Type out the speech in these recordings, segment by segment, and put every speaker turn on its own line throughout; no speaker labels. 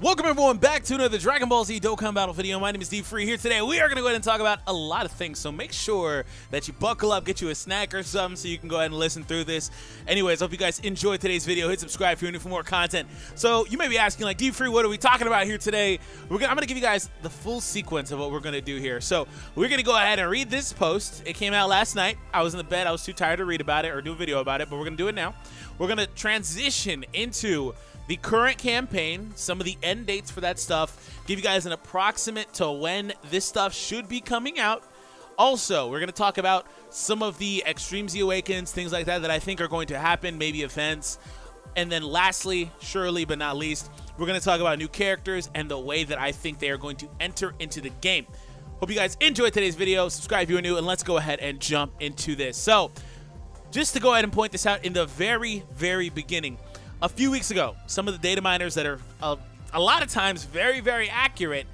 Welcome everyone back to another Dragon Ball Z Dokkan Battle video. My name is D-Free. Here today we are going to go ahead and talk about a lot of things, so make sure that you buckle up, get you a snack or something so you can go ahead and listen through this. Anyways, hope you guys enjoyed today's video. Hit subscribe if you're new for more content. So you may be asking, like, D-Free, what are we talking about here today? I'm going to give you guys the full sequence of what we're going to do here. So we're going to go ahead and read this post. It came out last night. I was in the bed. I was too tired to read about it or do a video about it, but we're going to do it now. We're going to transition into the current campaign, some of the end dates for that stuff, give you guys an approximate to when this stuff should be coming out. Also, we're going to talk about some of the Extreme Z Awakens, things like that I think are going to happen, maybe events. And then lastly, surely but not least, we're going to talk about new characters and the way that I think they are going to enter into the game. Hope you guys enjoyed today's video. Subscribe if you're new, and let's go ahead and jump into this. So, just to go ahead and point this out in the very, very beginning, a few weeks ago, some of the data miners that are a lot of times very, very accurate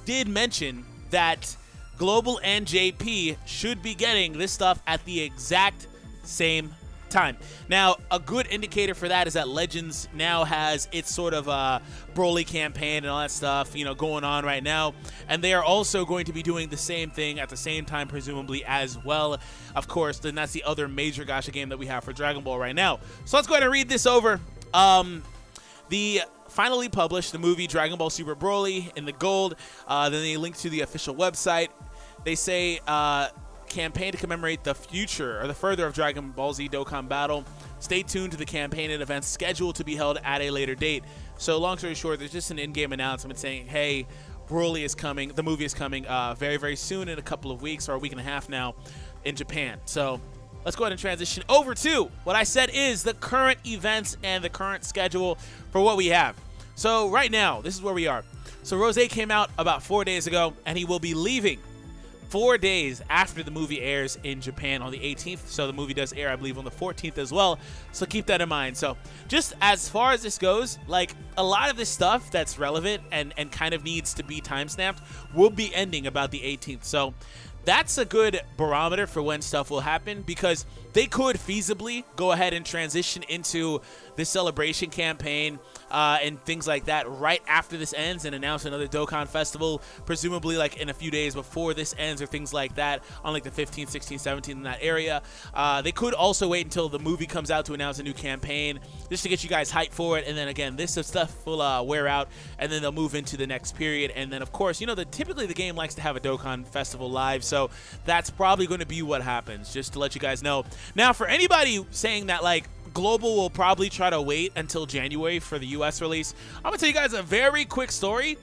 did mention that Global and JP should be getting this stuff at the exact same time. Now, a good indicator for that is that Legends now has its sort of Broly campaign and all that stuff, you know, going on right now. And they are also going to be doing the same thing at the same time, presumably, as well. Of course, then that's the other major gacha game that we have for Dragon Ball right now. So let's go ahead and read this over. The finally published the movie Dragon Ball Super Broly in the gold. Then they link to the official website. They say campaign to commemorate the future or the further of Dragon Ball Z Dokkan Battle. Stay tuned to the campaign and events scheduled to be held at a later date. So long story short, there's just an in-game announcement saying, hey, Broly is coming. The movie is coming very, very soon, in a couple of weeks or a week and a half now in Japan. So let's go ahead and transition over to what I said is the current events and the current schedule for what we have. So right now, this is where we are. So Rose came out about 4 days ago, and he will be leaving 4 days after the movie airs in Japan on the 18th. So the movie does air, I believe, on the 14th as well. So keep that in mind. So just as far as this goes, like, a lot of this stuff that's relevant and kind of needs to be time-stamped will be ending about the 18th. So that's a good barometer for when stuff will happen, because they could feasibly go ahead and transition into this celebration campaign and things like that right after this ends and announce another Dokkan Festival, presumably like in a few days before this ends or things like that, on like the 15th, 16th, 17th, in that area. They could also wait until the movie comes out to announce a new campaign, just to get you guys hyped for it. And then again, this stuff will wear out, and then they'll move into the next period. And then of course, you know, typically the game likes to have a Dokkan Festival live, so that's probably going to be what happens, just to let you guys know. Now, for anybody saying that like Global will probably try to wait until January for the US release, I'm gonna tell you guys a very quick story.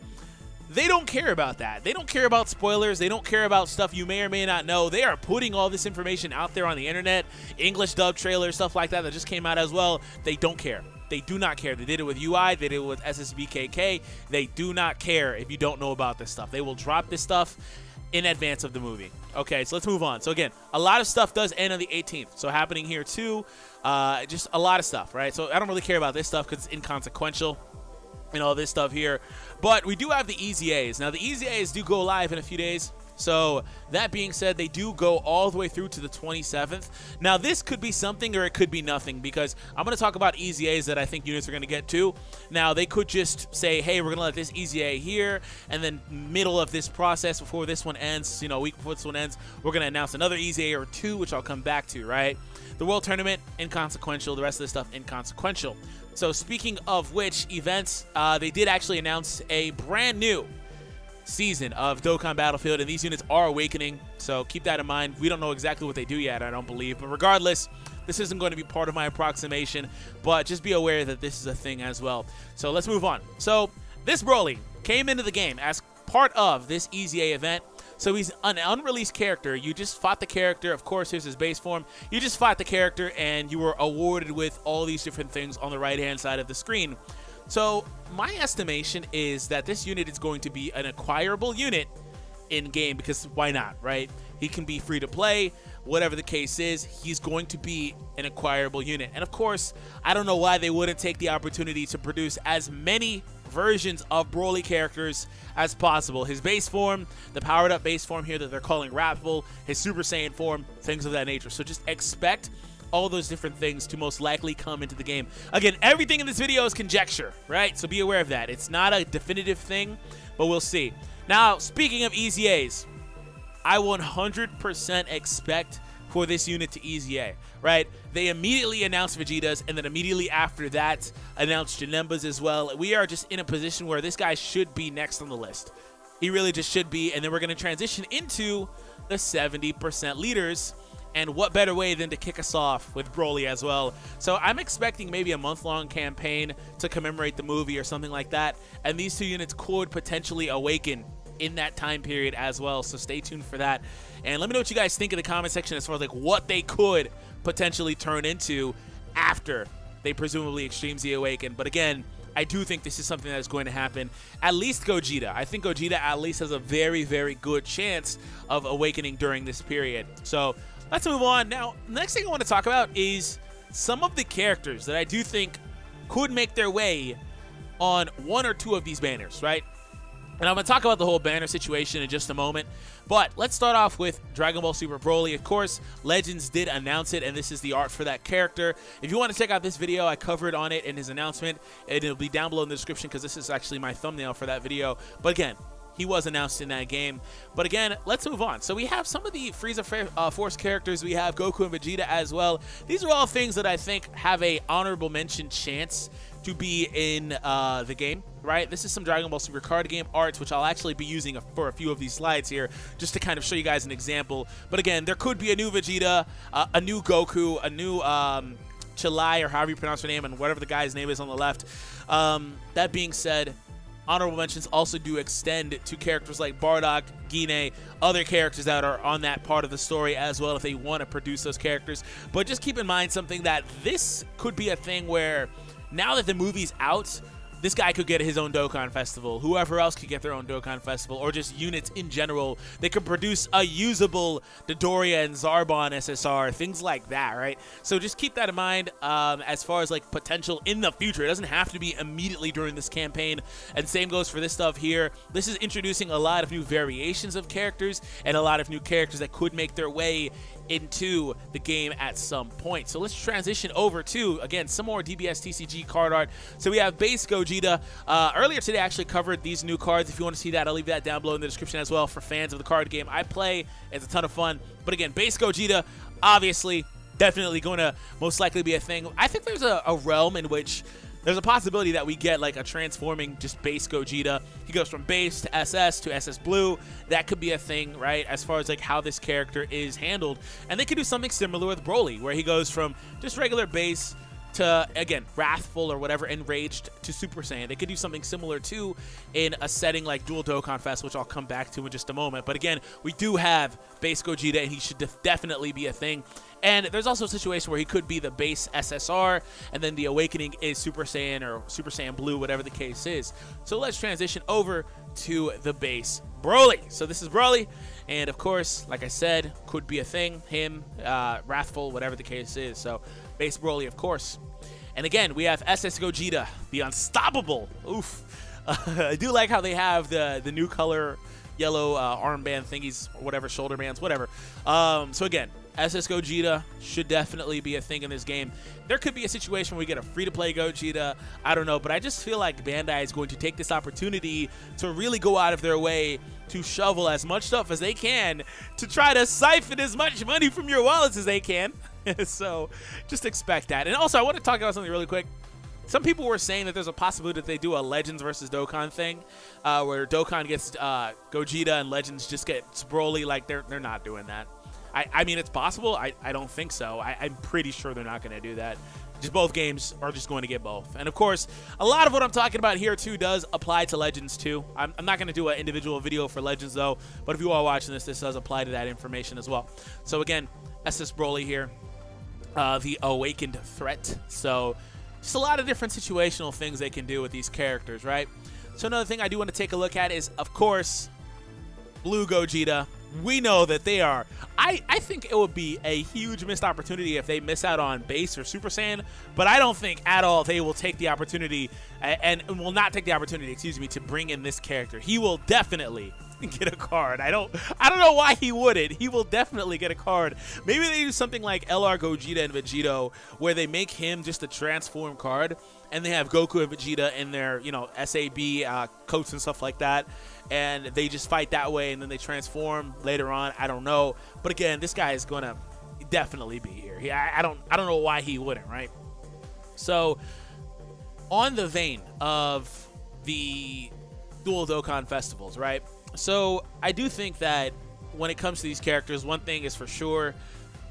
They don't care about that. They don't care about spoilers. They don't care about stuff you may or may not know. They are putting all this information out there on the internet, English dub trailers, stuff like that just came out as well. They don't care. They do not care. They did it with UI. They did it with SSBKK. They do not care if you don't know about this stuff. They will drop this stuff in advance of the movie. Okay, so let's move on. So again, a lot of stuff does end on the 18th. So happening here too, just a lot of stuff, right? So I don't really care about this stuff because it's inconsequential and all this stuff here. But we do have the EZAs. Now the EZAs do go live in a few days. So that being said, they do go all the way through to the 27th. Now this could be something or it could be nothing, because I'm going to talk about EZAs that I think units are going to get to. Now they could just say, hey, we're going to let this EZA here, and then middle of this process before this one ends, you know, a week before this one ends, we're going to announce another EZA or two, which I'll come back to, right? The World Tournament, inconsequential. The rest of the stuff, inconsequential. So speaking of which events, they did actually announce a brand new season of Dokkan Battlefield, and these units are awakening, so keep that in mind. We don't know exactly what they do yet, I don't believe, but regardless, this isn't going to be part of my approximation, but just be aware that this is a thing as well. So let's move on. So this Broly came into the game as part of this EZA event. So he's an unreleased character. You just fought the character. Of course, here's his base form. You just fought the character, and you were awarded with all these different things on the right-hand side of the screen. So my estimation is that this unit is going to be an acquirable unit in-game, because why not, right? He can be free to play, whatever the case is, he's going to be an acquirable unit. And of course, I don't know why they wouldn't take the opportunity to produce as many versions of Broly characters as possible. His base form, the powered up base form here that they're calling Wrathful, his Super Saiyan form, things of that nature. So just expect all those different things to most likely come into the game. Again, everything in this video is conjecture, right? So be aware of that. It's not a definitive thing, but we'll see. Now, speaking of EZAs, I 100% expect for this unit to EZA, right? They immediately announced Vegeta's, and then immediately after that announced Janemba's as well. We are just in a position where this guy should be next on the list. He really just should be, and then we're going to transition into the 70% leaders. And what better way than to kick us off with Broly as well. So I'm expecting maybe a month-long campaign to commemorate the movie or something like that. And these two units could potentially awaken in that time period as well. So stay tuned for that. And let me know what you guys think in the comment section as far as like what they could potentially turn into after they presumably Extreme Z awaken. But again, I do think this is something that is going to happen. At least Gogeta. I think Gogeta at least has a very, very good chance of awakening during this period. So let's move on. Now, the next thing I want to talk about is some of the characters that I do think could make their way on one or two of these banners, right? And I'm going to talk about the whole banner situation in just a moment. But let's start off with Dragon Ball Super Broly. Of course, Legends did announce it, and this is the art for that character. If you want to check out this video, I covered on it in his announcement, and it'll be down below in the description because this is actually my thumbnail for that video. But again, he was announced in that game. But again, let's move on. So we have some of the Frieza Force characters. We have Goku and Vegeta as well. These are all things that I think have a honorable mention chance to be in the game, right? This is some Dragon Ball Super card game arts, which I'll actually be using for a few of these slides here, just to kind of show you guys an example. But again, there could be a new Vegeta, a new Goku, a new Chilai, or however you pronounce her name, and whatever the guy's name is on the left. That being said, honorable mentions also do extend to characters like Bardock, Gine, other characters that are on that part of the story as well if they want to produce those characters. But just keep in mind something, that this could be a thing where now that the movie's out, this guy could get his own Dokkan Festival. Whoever else could get their own Dokkan Festival, or just units in general. They could produce a usable Dodoria and Zarbon SSR, things like that, right? So just keep that in mind as far as like potential in the future. It doesn't have to be immediately during this campaign. And same goes for this stuff here. This is introducing a lot of new variations of characters and a lot of new characters that could make their way into the game at some point. So let's transition over to, again, some more DBS TCG card art. So we have base Gogeta. Earlier today I actually covered these new cards. If you want to see that, I'll leave that down below in the description as well for fans of the card game I play. It's a ton of fun. But again, base Gogeta, obviously, definitely going to most likely be a thing. I think there's a realm in which there's a possibility that we get like a transforming just base Gogeta. He goes from base to SS Blue. That could be a thing, right? As far as like how this character is handled. And they could do something similar with Broly, where he goes from just regular base to, again, Wrathful or whatever, Enraged to Super Saiyan. They could do something similar too in a setting like Dual Dokkan Fest, which I'll come back to in just a moment. But again, we do have base Gogeta, and he should definitely be a thing. And there's also a situation where he could be the base SSR, and then the awakening is Super Saiyan or Super Saiyan Blue, whatever the case is. So let's transition over to the base Broly. So this is Broly, and of course, like I said, could be a thing. Him, Wrathful, whatever the case is. So base Broly, of course. And again, we have SS Gogeta, the Unstoppable. Oof. I do like how they have the new color yellow armband thingies, or whatever, shoulder bands, whatever. So again, SS Gogeta should definitely be a thing in this game. There could be a situation where we get a free-to-play Gogeta. I don't know, but I just feel like Bandai is going to take this opportunity to really go out of their way to shovel as much stuff as they can to try to siphon as much money from your wallets as they can. So just expect that. And also, I want to talk about something really quick. Some people were saying that there's a possibility that they do a Legends versus Dokkan thing, where Dokkan gets Gogeta and Legends just gets Broly. Like, they're not doing that. I mean, it's possible. I don't think so. I'm pretty sure they're not going to do that. Just both games are just going to get both. And of course, a lot of what I'm talking about here too does apply to Legends too. I'm not going to do an individual video for Legends though, but if you are watching this, this does apply to that information as well. So again, SS Broly here, the awakened threat. So just a lot of different situational things they can do with these characters, right? So another thing I do want to take a look at is, of course, Blue Gogeta. we know that they are. I think it would be a huge missed opportunity if they miss out on base or Super Saiyan, but I don't think at all they will take the opportunity and will not take the opportunity, excuse me, to bring in this character. He will definitely get a card. I don't know why he wouldn't. He will definitely get a card. Maybe they do something like LR Gogeta and Vegito, where they make him just a transform card, and they have Goku and Vegeta in their, you know, SAB coats and stuff like that, and they just fight that way, and then they transform later on. I don't know, but again, this guy is gonna definitely be here. I don't know why he wouldn't, right? So, on the vein of the Dual Dokkan festivals, right? So I do think that when it comes to these characters, one thing is for sure,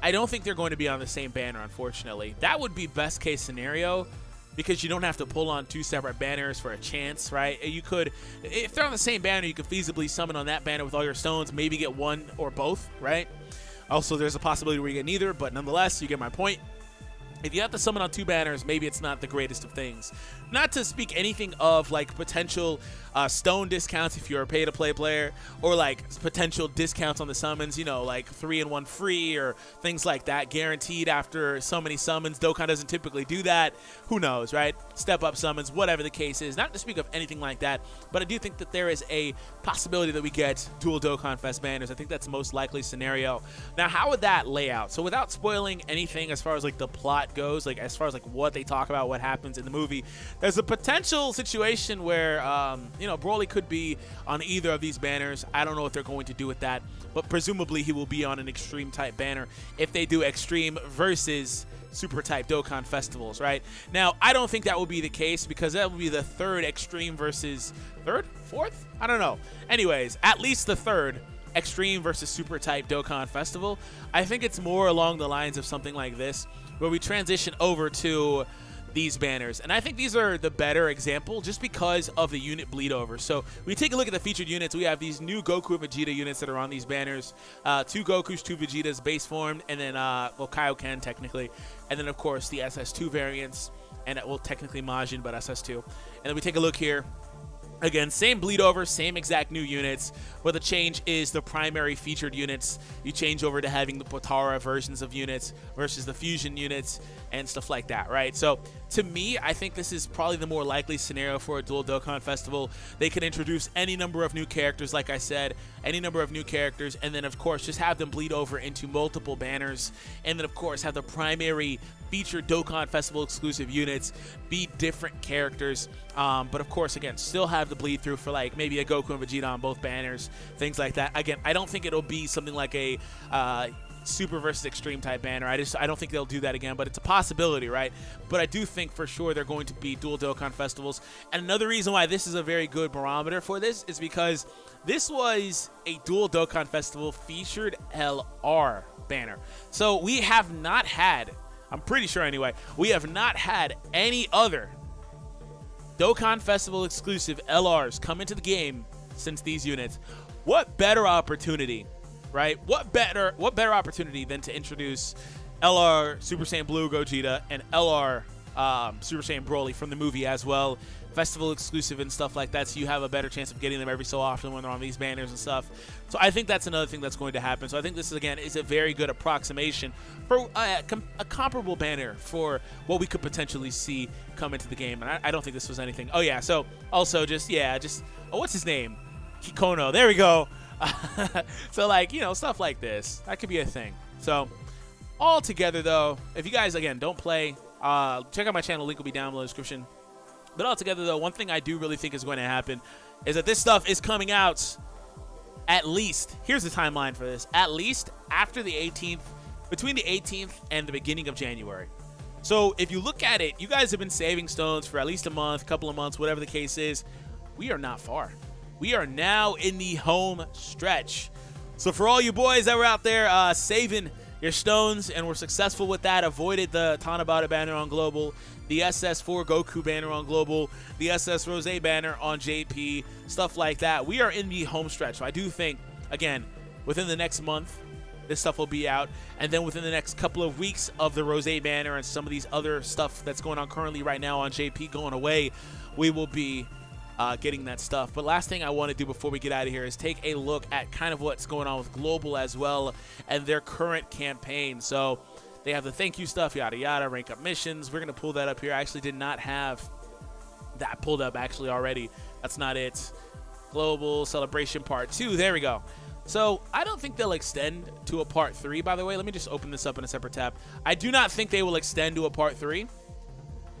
I don't think they're going to be on the same banner, unfortunately. That would be best case scenario, because you don't have to pull on 2 separate banners for a chance, right? You could, if they're on the same banner, you could feasibly summon on that banner with all your stones, maybe get one or both, right? Also, there's a possibility where you get neither, but nonetheless, you get my point. If you have to summon on 2 banners, maybe it's not the greatest of things. Not to speak anything of like potential stone discounts if you're a pay-to-play player, or like potential discounts on the summons, you know, like 3-in-1 free or things like that, guaranteed after so many summons. Dokkan doesn't typically do that. Who knows, right? Step up summons, whatever the case is. Not to speak of anything like that, but I do think that there is a possibility that we get dual Dokkan Fest banners. I think that's the most likely scenario. Now, how would that lay out? So without spoiling anything as far as like the plot goes, like as far as like what they talk about, what happens in the movie, there's a potential situation where you know, Broly could be on either of these banners. I don't know what they're going to do with that, but presumably he will be on an extreme type banner if they do extreme versus super type Dokkan festivals, right? Now, I don't think that will be the case, because that will be the 3rd extreme versus 3rd, 4th, I don't know. Anyways, at least the 3rd extreme versus super type Dokkan festival. I think it's more along the lines of something like this, where we transition over to these banners, and I think these are the better example just because of the unit bleed over. So we take a look at the featured units. We have these new Goku and Vegeta units that are on these banners, 2 Gokus, 2 Vegetas base formed, and then well, Kaioken technically, and then of course the SS2 variants, and well, technically Majin, but SS2. And then we take a look here. Again, same bleed over, same exact new units, but the change is the primary featured units. You change over to having the Potara versions of units versus the fusion units and stuff like that, right? So to me, I think this is probably the more likely scenario for a Dual Dokkan Festival. They can introduce any number of new characters, like I said, any number of new characters, and then of course just have them bleed over into multiple banners, and then of course have the primary featured Dokkan Festival exclusive units be different characters, but of course, again, still have the bleed through for like maybe a Goku and Vegeta on both banners, things like that. Again, I don't think it'll be something like a super versus extreme type banner. I don't think they'll do that again, but it's a possibility, right? But I do think for sure they're going to be dual Dokkan festivals. And another reason why this is a very good barometer for this is because this was a dual Dokkan festival featured LR banner. So we have not had, I'm pretty sure anyway, we have not had any other Dokkan Festival exclusive LRs come into the game since these units. What better opportunity, right? What better opportunity than to introduce LR Super Saiyan Blue Gogeta and LR Super Saiyan Broly from the movie as well, festival exclusive and stuff like that, so you have a better chance of getting them every so often when they're on these banners and stuff. So I think that's another thing that's going to happen. So I think this, again, is a very good approximation for a comparable banner for what we could potentially see come into the game. And I don't think this was anything. Oh, yeah, so also just, oh, what's his name? Kikono. There we go. So, like, you know, stuff like this. That could be a thing. So, all together, though, if you guys, again, don't play, check out my channel. Link will be down below in the description. But altogether, though, one thing I do really think is going to happen is that this stuff is coming out at least, here's the timeline for this, at least after the 18th, between the 18th and the beginning of January. So if you look at it, you guys have been saving stones for at least a month, couple of months, whatever the case is. We are not far. We are now in the home stretch. So for all you boys that were out there saving your stones and were successful with that, avoided the Tanabata banner on Global, the SS4 Goku banner on Global, the SS Rose banner on JP, stuff like that. We are in the home stretch. So I do think, again, within the next month, this stuff will be out. And then within the next couple of weeks of the Rose banner and some of these other stuff that's going on currently right now on JP going away, we will be getting that stuff. But last thing I want to do before we get out of here is take a look at kind of what's going on with Global as well and their current campaign. So they have the thank you stuff, yada yada, rank up missions. We're going to pull that up here. I actually did not have that pulled up actually already. That's not it. Global Celebration Part 2. There we go. So I don't think they'll extend to a Part 3, by the way. Let me just open this up in a separate tab. I do not think they will extend to a Part 3,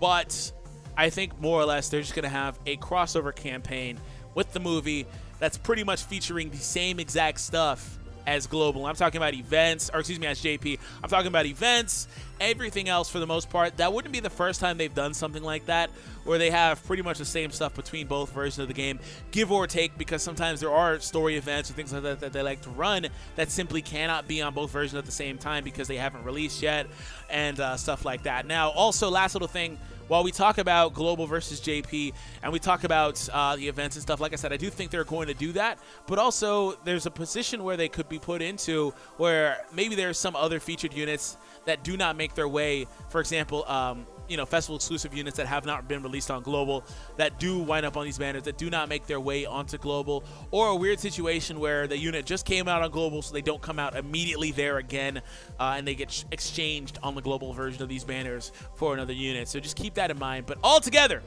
but I think more or less they're just going to have a crossover campaign with the movie that's pretty much featuring the same exact stuff as Global. I'm talking about events, or excuse me, as JP. I'm talking about events, everything else for the most part. That wouldn't be the first time they've done something like that, where they have pretty much the same stuff between both versions of the game, give or take, because sometimes there are story events or things like that that they like to run that simply cannot be on both versions at the same time because they haven't released yet, and stuff like that. Now, also, last little thing, while we talk about Global versus JP and we talk about the events and stuff, like I said, I do think they're going to do that, but also there's a position where they could be put into where maybe there's some other featured units that do not make their way, for example, you know, festival exclusive units that have not been released on Global that do wind up on these banners that do not make their way onto Global, or a weird situation where the unit just came out on Global so they don't come out immediately there again, and they get exchanged on the Global version of these banners for another unit. So just keep that in mind. But altogether,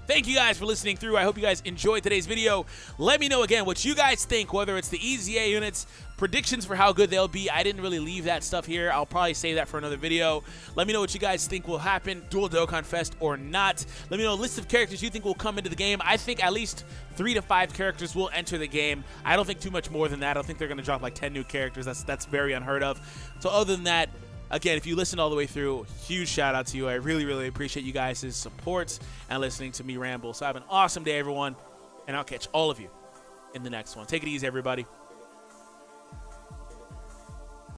thank you guys for listening through. I hope you guys enjoyed today's video. Let me know again what you guys think, whether it's the EZA units, predictions for how good they'll be. I didn't really leave that stuff here. I'll probably save that for another video. Let me know what you guys think will happen, Duel Dokkan Fest or not. Let me know a list of characters you think will come into the game. I think at least 3 to 5 characters will enter the game. I don't think too much more than that. I don't think they're going to drop like 10 new characters. That's very unheard of. So other than that, again, if you listen all the way through, huge shout out to you. I really, really appreciate you guys' support and listening to me ramble. So have an awesome day, everyone, and I'll catch all of you in the next one. Take it easy, everybody.